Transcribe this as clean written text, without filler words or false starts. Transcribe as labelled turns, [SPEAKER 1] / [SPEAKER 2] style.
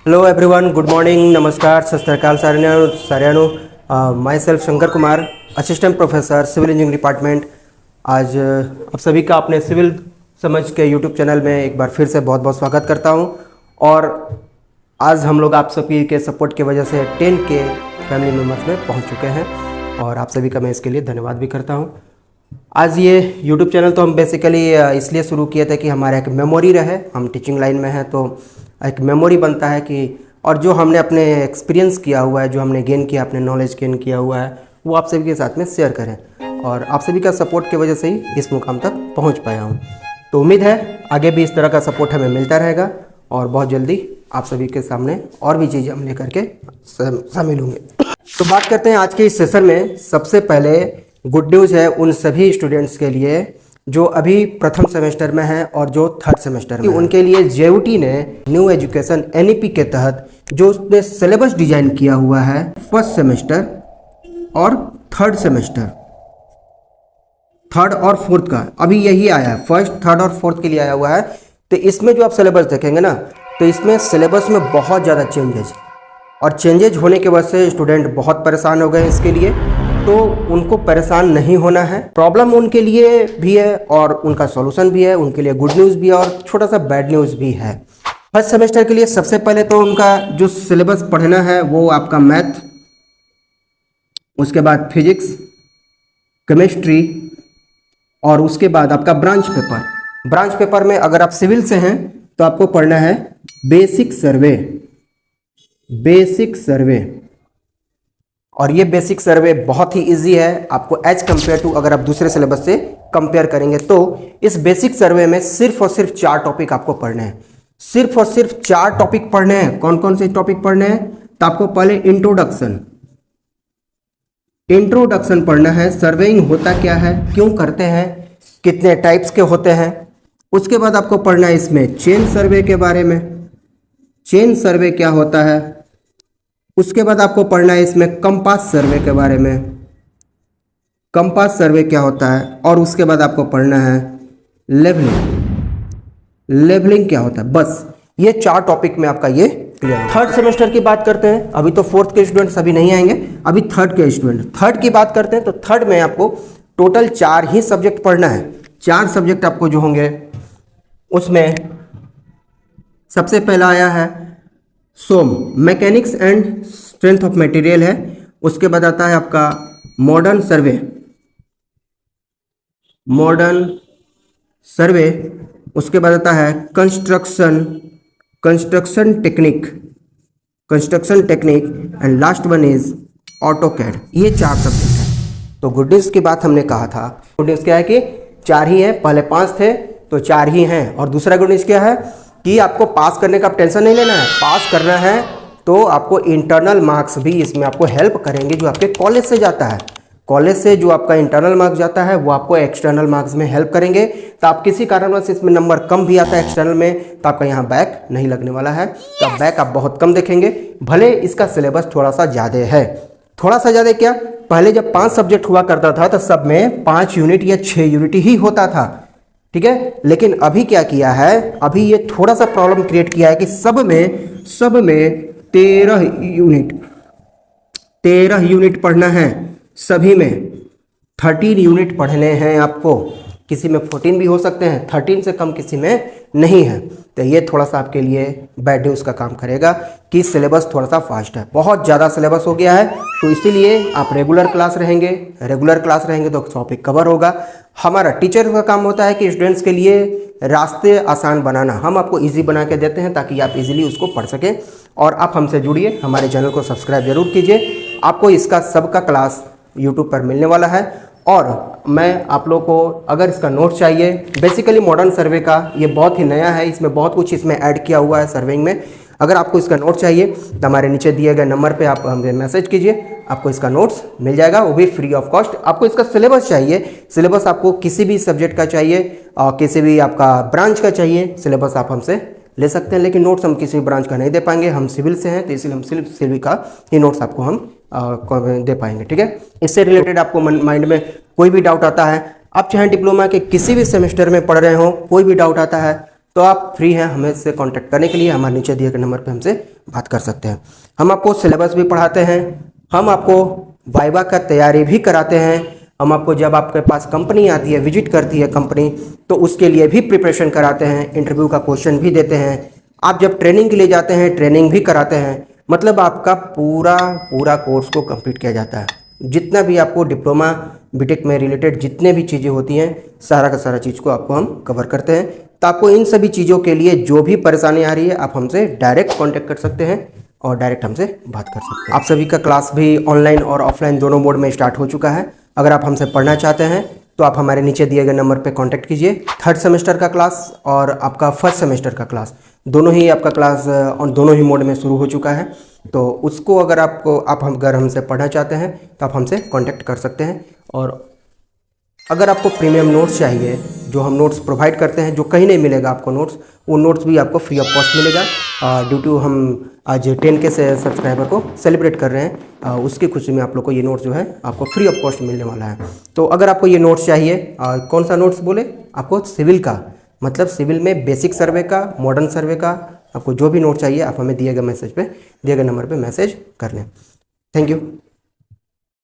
[SPEAKER 1] Hello everyone, good morning, नमस्कार, सत श्री अकाल सारियानो। Myself Shankar Kumar, assistant professor civil engineering department. आज आप सभी का अपने सिविल समझ के यूट्यूब चैनल में एक बार फिर से बहुत बहुत स्वागत करता हूं। और आज हम लोग आप सभी के सपोर्ट की वजह से 10 के फैमिली मेम्बर्स में पहुंच चुके हैं और आप सभी का मैं इसके लिए धन्यवाद भी करता हूं। आज ये यूट्यूब चैनल तो हम बेसिकली इसलिए शुरू किए थे कि हमारा एक मेमोरी रहे। हम टीचिंग लाइन में हैं तो एक मेमोरी बनता है कि और जो हमने अपने एक्सपीरियंस किया हुआ है, जो हमने गेन किया, अपने नॉलेज गेन किया हुआ है, वो आप सभी के साथ में शेयर करें। और आप सभी का सपोर्ट की वजह से ही इस मुकाम तक पहुंच पाया हूं। तो उम्मीद है आगे भी इस तरह का सपोर्ट हमें मिलता रहेगा और बहुत जल्दी आप सभी के सामने और भी चीज़ें हम लेकर के शामिल होंगे। तो बात करते हैं आज के इस सेशन में। सबसे पहले गुड न्यूज़ है उन सभी स्टूडेंट्स के लिए जो अभी प्रथम सेमेस्टर में हैं और जो थर्ड सेमेस्टर में, उनके लिए जेयूटी ने न्यू एजुकेशन एनईपी के तहत जो उसने सिलेबस डिजाइन किया हुआ है फर्स्ट सेमेस्टर और थर्ड सेमेस्टर, थर्ड और फोर्थ का अभी यही आया है। फर्स्ट, थर्ड और फोर्थ के लिए आया हुआ है। तो इसमें जो आप सिलेबस देखेंगे ना, तो इसमें सिलेबस में बहुत ज़्यादा चेंजेज और चेंजेज होने की वजह से स्टूडेंट बहुत परेशान हो गए इसके लिए। तो उनको परेशान नहीं होना है। प्रॉब्लम उनके लिए भी है और उनका सॉल्यूशन भी है। उनके लिए गुड न्यूज़ भी है और छोटा सा बैड न्यूज़ भी है। फर्स्ट सेमेस्टर के लिए सबसे पहले तो उनका जो सिलेबस पढ़ना है वो आपका मैथ, उसके बाद फिजिक्स, केमिस्ट्री और उसके बाद आपका ब्रांच पेपर। ब्रांच पेपर में अगर आप सिविल से हैं तो आपको पढ़ना है बेसिक सर्वे। बेसिक सर्वे, और ये बेसिक सर्वे बहुत ही इजी है आपको एज कंपेयर टू, अगर आप दूसरे सिलेबस से कंपेयर करेंगे तो इस बेसिक सर्वे में सिर्फ और सिर्फ 4 टॉपिक आपको पढ़ने हैं। सिर्फ और सिर्फ 4 टॉपिक पढ़ने हैं। कौन कौन से टॉपिक पढ़ने हैं? तो आपको पहले इंट्रोडक्शन पढ़ना है। सर्वेइंग होता क्या है, क्यों करते हैं, कितने टाइप्स के होते हैं। उसके बाद आपको पढ़ना है इसमें चेन सर्वे के बारे में, चेन सर्वे क्या होता है। उसके बाद आपको पढ़ना है इसमें कंपास सर्वे के बारे में, कंपास सर्वे क्या होता है। और उसके बाद आपको पढ़ना है लेवलिंग, लेवलिंग क्या होता है। बस ये 4 टॉपिक में आपका ये क्लियर है। थर्ड सेमेस्टर की बात करते हैं। अभी तो फोर्थ के स्टूडेंट्स अभी नहीं आएंगे, अभी थर्ड के स्टूडेंट। थर्ड की बात करते हैं तो थर्ड में आपको टोटल 4 ही सब्जेक्ट पढ़ना है। 4 सब्जेक्ट आपको जो होंगे उसमें सबसे पहला आया है SOM, mechanics and strength of material है। उसके बाद आता है आपका मॉडर्न सर्वे, मॉडर्न सर्वे। उसके बाद आता है construction technique, construction technique and last one is AutoCAD. ये 4 सब्जेक्ट है। तो गुड न्यूज़ की बात हमने कहा था, गुड न्यूज़ क्या है कि 4 ही है। पहले 5 थे तो 4 ही हैं। और दूसरा गुड न्यूज़ क्या है कि आपको पास करने का टेंशन नहीं लेना है। पास करना है तो आपको इंटरनल मार्क्स भी इसमें आपको हेल्प करेंगे जो आपके कॉलेज से जाता है। कॉलेज से जो आपका इंटरनल मार्क्स जाता है वो आपको एक्सटर्नल मार्क्स में हेल्प करेंगे। तो आप किसी कारणवश इसमें नंबर कम भी आता है एक्सटर्नल में तो आपका यहाँ बैक नहीं लगने वाला है। तो आप बैक आप बहुत कम देखेंगे। भले इसका सिलेबस थोड़ा सा ज़्यादा है, थोड़ा सा ज़्यादा क्या, पहले जब 5 सब्जेक्ट हुआ करता था तो सब में 5 यूनिट या 6 यूनिट ही होता था, ठीक है। लेकिन अभी क्या किया है, अभी ये थोड़ा सा प्रॉब्लम क्रिएट किया है कि सब में 13 यूनिट पढ़ना है। सभी में 13 यूनिट पढ़ने हैं आपको। किसी में 14 भी हो सकते हैं, 13 से कम किसी में नहीं है। तो ये थोड़ा सा आपके लिए बैड न्यूज़ का काम करेगा कि सिलेबस थोड़ा सा फास्ट है, बहुत ज़्यादा सिलेबस हो गया है। तो इसीलिए आप रेगुलर क्लास रहेंगे, रेगुलर क्लास रहेंगे तो टॉपिक कवर होगा। हमारा टीचर का काम होता है कि स्टूडेंट्स के लिए रास्ते आसान बनाना। हम आपको इजी बना के देते हैं ताकि आप इजीली उसको पढ़ सकें। और आप हमसे जुड़िए, हमारे चैनल को सब्सक्राइब जरूर कीजिए। आपको इसका सबका क्लास यूट्यूब पर मिलने वाला है। और मैं आप लोगों को अगर इसका नोट चाहिए, बेसिकली मॉडर्न सर्वे का ये बहुत ही नया है, इसमें बहुत कुछ इसमें ऐड किया हुआ है सर्वेइंग में। अगर आपको इसका नोट चाहिए तो हमारे नीचे दिए गए नंबर पे आप हमें मैसेज कीजिए, आपको इसका नोट्स मिल जाएगा, वो भी फ्री ऑफ कॉस्ट। आपको इसका सिलेबस चाहिए, सिलेबस आपको किसी भी सब्जेक्ट का चाहिए और किसी भी आपका ब्रांच का चाहिए, सिलेबस आप हमसे ले सकते हैं। लेकिन नोट्स हम किसी भी ब्रांच का नहीं दे पाएंगे, हम सिविल से हैं तो इसलिए हम सिर्फ सिविल का ही नोट्स आपको हम दे पाएंगे, ठीक है। इससे रिलेटेड आपको माइंड में कोई भी डाउट आता है, आप चाहे डिप्लोमा के किसी भी सेमेस्टर में पढ़ रहे हो, कोई भी डाउट आता है तो आप फ्री हैं हमें से कांटेक्ट करने के लिए। हमारे नीचे दिए गए नंबर पे हमसे बात कर सकते हैं। हम आपको सिलेबस भी पढ़ाते हैं, हम आपको वाइवा का तैयारी भी कराते हैं, हम आपको जब आपके पास कंपनी आती है, विजिट करती है कंपनी, तो उसके लिए भी प्रिपरेशन कराते हैं, इंटरव्यू का क्वेश्चन भी देते हैं। आप जब ट्रेनिंग के लिए जाते हैं ट्रेनिंग भी कराते हैं। मतलब आपका पूरा पूरा कोर्स को कंप्लीट किया जाता है। जितना भी आपको डिप्लोमा बीटेक में रिलेटेड जितने भी चीज़ें होती हैं, सारा का सारा चीज़ को आपको हम कवर करते हैं। तो आपको इन सभी चीज़ों के लिए जो भी परेशानी आ रही है, आप हमसे डायरेक्ट कांटेक्ट कर सकते हैं और डायरेक्ट हमसे बात कर सकते हैं। आप सभी का क्लास भी ऑनलाइन और ऑफलाइन दोनों मोड में स्टार्ट हो चुका है। अगर आप हमसे पढ़ना चाहते हैं तो आप हमारे नीचे दिए गए नंबर पे कांटेक्ट कीजिए। थर्ड सेमेस्टर का क्लास और आपका फर्स्ट सेमेस्टर का क्लास दोनों ही आपका क्लास और दोनों ही मोड में शुरू हो चुका है। तो उसको अगर अगर हमसे पढ़ना चाहते हैं तो आप हमसे कांटेक्ट कर सकते हैं। और अगर आपको प्रीमियम नोट्स चाहिए, जो हम नोट्स प्रोवाइड करते हैं, जो कहीं नहीं मिलेगा आपको नोट्स, वो नोट्स भी आपको फ्री ऑफ कॉस्ट मिलेगा। ड्यू टू हम आज 10K से सब्सक्राइबर को सेलिब्रेट कर रहे हैं, उसकी खुशी में आप लोग को ये नोट्स जो है आपको फ्री ऑफ कॉस्ट मिलने वाला है। तो अगर आपको ये नोट्स चाहिए, कौन सा नोट्स बोले, आपको सिविल का, मतलब सिविल में बेसिक सर्वे का, मॉडर्न सर्वे का, आपको जो भी नोट चाहिए आप हमें दिए गए नंबर पे मैसेज कर लें। Thank you.